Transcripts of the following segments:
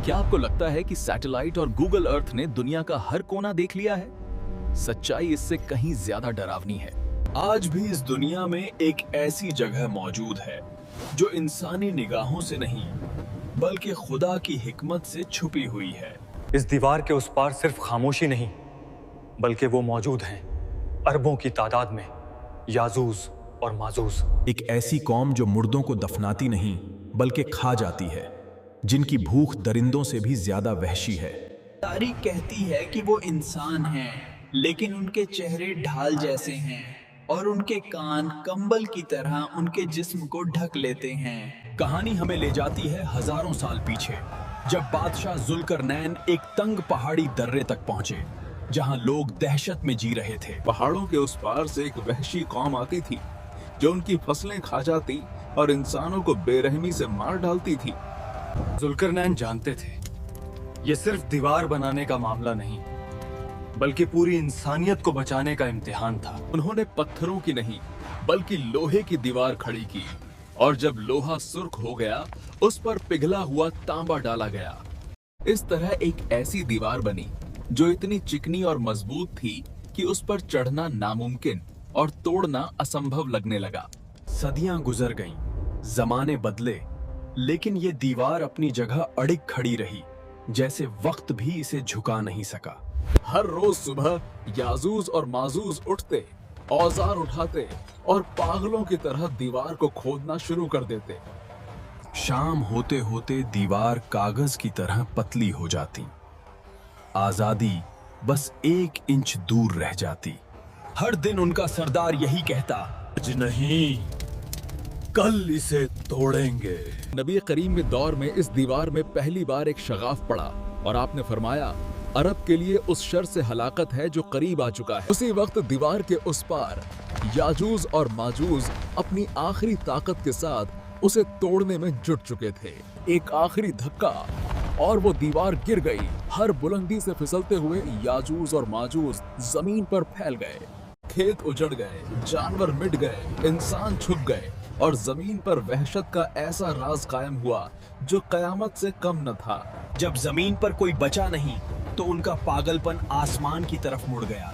क्या आपको लगता है कि सैटेलाइट और गूगल अर्थ ने दुनिया का हर कोना देख लिया है? सच्चाई इससे कहीं ज्यादा डरावनी है। आज भी इस दुनिया में एक ऐसी जगह मौजूद है जो इंसानी निगाहों से नहीं बल्कि खुदा की हिकमत से छुपी हुई है। इस दीवार के उस पार सिर्फ खामोशी नहीं बल्कि वो मौजूद हैं अरबों की तादाद में, याजूज और माजूज। एक ऐसी कौम जो मुर्दों को दफनाती नहीं बल्कि खा जाती है, जिनकी भूख दरिंदों से भी ज्यादा वहशी है। तारीख कहती है कि वो इंसान हैं, लेकिन उनके चेहरे ढाल जैसे हैं और उनके कान कंबल की तरह उनके जिस्म को ढक लेते हैं। कहानी हमें ले जाती है हजारों साल पीछे, जब बादशाह जुल्करनैन एक तंग पहाड़ी दर्रे तक पहुंचे जहां लोग दहशत में जी रहे थे। पहाड़ों के उस पार से एक वहशी कौम आती थी जो उनकी फसलें खा जाती और इंसानों को बेरहमी से मार डालती थी। जुल्करनैन जानते थे ये सिर्फ दीवार बनाने का मामला नहीं बल्कि पूरी इंसानियत को बचाने का इम्तिहान था। उन्होंने पत्थरों की नहीं बल्कि लोहे की दीवार खड़ी की, और जब लोहा सुर्ख हो गया उस पर पिघला हुआ तांबा डाला गया। इस तरह एक ऐसी दीवार बनी जो इतनी चिकनी और मजबूत थी कि उस पर चढ़ना नामुमकिन और तोड़ना असंभव लगने लगा। सदियां गुजर गईं, जमाने बदले, लेकिन ये दीवार अपनी जगह अड़िग खड़ी रही, जैसे वक्त भी इसे झुका नहीं सका। हर रोज सुबह याजूज और माजूज उठते, औजार उठाते और पागलों की तरह दीवार को खोदना शुरू कर देते। शाम होते होते दीवार कागज की तरह पतली हो जाती, आजादी बस 1 इंच दूर रह जाती। हर दिन उनका सरदार यही कहता, आज नहीं, कल इसे तोड़ेंगे। नबी करीम के दौर में इस दीवार में पहली बार एक शगाफ पड़ा और आपने फरमाया, अरब के लिए उस शर से हलाकत है जो करीब आ चुका है। उसी वक्त दीवार के उस पार याजूज और माजूज अपनी आखिरी ताकत के साथ उसे तोड़ने में जुट चुके थे। एक आखिरी धक्का और वो दीवार गिर गई। हर बुलंदी से फिसलते हुए याजूज और माजूज जमीन पर फैल गए। खेत उजड़ गए, जानवर मिट गए, इंसान छुप गए और जमीन पर वहशत का ऐसा राज कायम हुआ जो कयामत से कम न था। जब जमीन पर कोई बचा नहीं तो उनका पागलपन आसमान की तरफ मुड़ गया।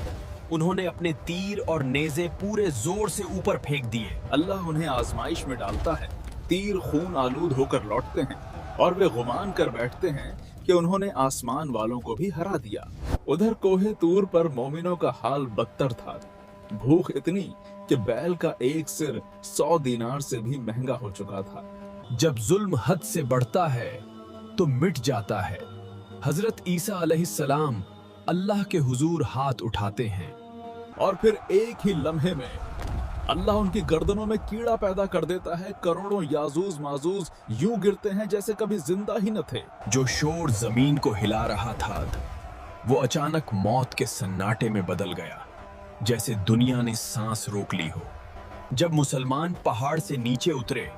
उन्होंने अपने तीर और नेज़े पूरे जोर से ऊपर फेंक दिए। अल्लाह उन्हें आजमाइश में डालता है। तीर खून आलूद होकर लौटते हैं और वे गुमान कर बैठते हैं कि उन्होंने आसमान वालों को भी हरा दिया। उधर कोहे तूर पर मोमिनों का हाल बदतर था। भूख इतनी कि बैल का एक सिर 100 दीनार से भी महंगा हो चुका था। जब जुल्म हद से बढ़ता है तो मिट जाता है। हजरत ईसा अलैहिस्सलाम अल्लाह के हुजूर हाथ उठाते हैं और फिर एक ही लम्हे में अल्लाह उनकी गर्दनों में कीड़ा पैदा कर देता है। करोड़ों याजूज माजूज यूं गिरते हैं जैसे कभी जिंदा ही न थे। जो शोर जमीन को हिला रहा था वो अचानक मौत के सन्नाटे में बदल गया, जैसे दुनिया ने सांस रोक ली हो। जब मुसलमान पहाड़ से नीचे उतरे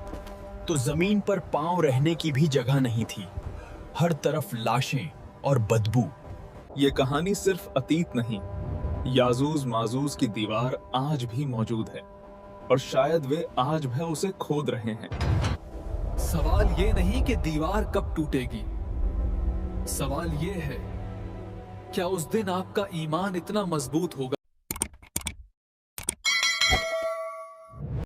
तो जमीन पर पांव रहने की भी जगह नहीं थी। हर तरफ लाशें और बदबू। ये कहानी सिर्फ अतीत नहीं, याजूज माजूज की दीवार आज भी मौजूद है और शायद वे आज भी उसे खोद रहे हैं। सवाल ये नहीं कि दीवार कब टूटेगी, सवाल ये है क्या उस दिन आपका ईमान इतना मजबूत होगा